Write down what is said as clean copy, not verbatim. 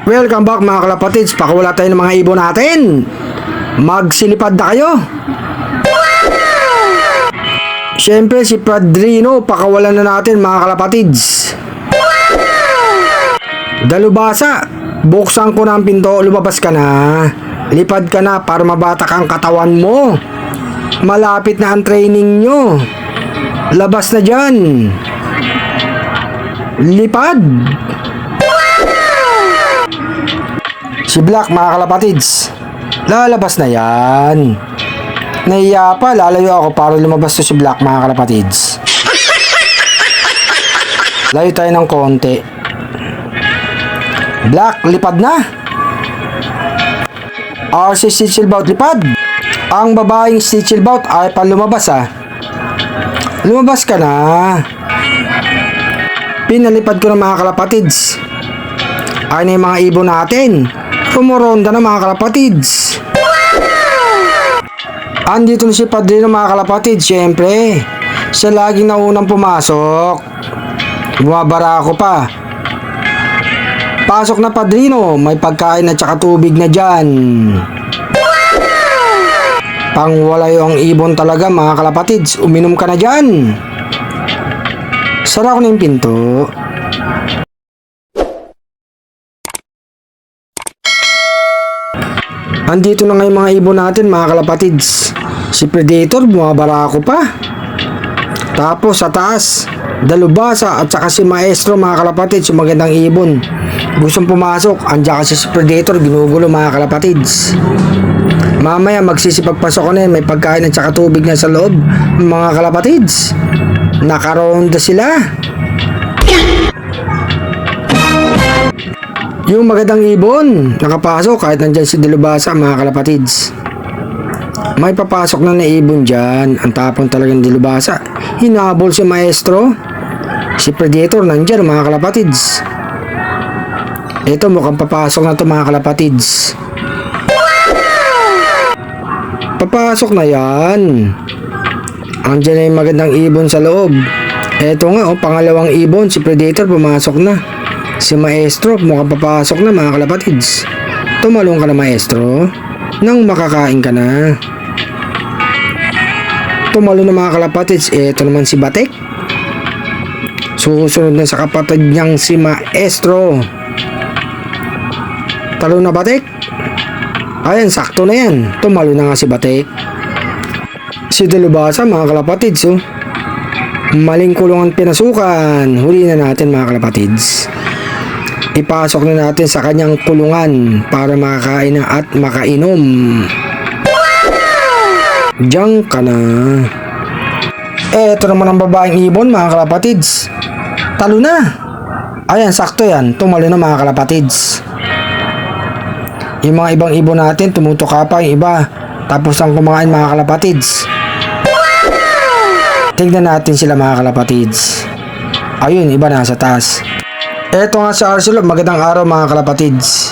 Welcome back mga kalapatids. Pakawala tayo ng mga ibon natin. Magsilipad na kayo. Siyempre si Padrino, pakawalan na natin mga kalapatids. Dalubhasa, buksan ko na ang pinto, lumabas ka na. Lipad ka na para mabatak ang katawan mo. Malapit na ang training nyo. Labas na dyan. Lipad. Si Black mga kalapatids, lalabas na yan. Nahiya pa, lalayo ako para lumabas to si Black mga kalapatids. Layo tayo ng konti. Black, lipad na. RC Stitchelbout, lipad. Ang babaeng Stitchelbout ay pa lumabas Lumabas ka na. Pinalipad ko ng mga kalapatids. Ay na yung mga ibon natin. Kumuronda na mga kalapatids. Andito na si Padrino mga kalapatids. Siyempre, siya laging naunang pumasok. Bumabara ako pa. Pasok na Padrino. May pagkain at saka tubig na dyan. Pangwalay ang ibon talaga mga kalapatids. Uminom ka na dyan. Sara ko na yung pinto. Andito na ngayon mga ibon natin mga kalapatids. Si Predator, bumabara ako pa. Tapos sa taas, Dalubhasa at saka si Maestro mga kalapatids, yung magandang ibon. Gustong pumasok, andyan kasi si Predator, ginugulo mga kalapatids. Mamaya magsisipagpasok ko na yun, may pagkain at saka tubig na sa loob mga kalapatids. Nakaronda sila. Yung magandang ibon nakapasok kahit nandyan si Dalubhasa mga kalapatids. May papasok na ibon dyan. Ang tapang talagang Dalubhasa. Hinabol si Maestro. Si Predator nandyan mga kalapatids. Ito mukhang papasok na to mga kalapatids. Papasok na yan. Andyan na yung magandang ibon sa loob. Ito nga pangalawang ibon. Si Predator pumasok na. Si Maestro mukhang papasok na mga kalapatids. Tumalong ka na Maestro nang makakain ka na. Tumalong na mga kalapatids. Ito naman si Batik. Susunod na sa kapatid niyang si Maestro. Talo na Batik. Ayan, sakto na yan. Tumalo na nga si Batik. Si Dalubhasa mga kalapatids maling kulungan pinasukan. Huli na natin mga kalapatids. Ipasok na natin sa kanyang kulungan para makakain na at makainom. Diyan ka na. Eto naman ang babaeng ibon mga kalapatids. Talo na. Ayan, sakto yan. Tumalo na mga kalapatids. Yung mga ibang ibon natin, tumutuka pa yung iba. Tapos ang kumain mga kalapatids. Tignan natin sila mga kalapatids. Ayun, iba na sa taas. Eto nga sa Arcelor, magandang araw mga kalapatids.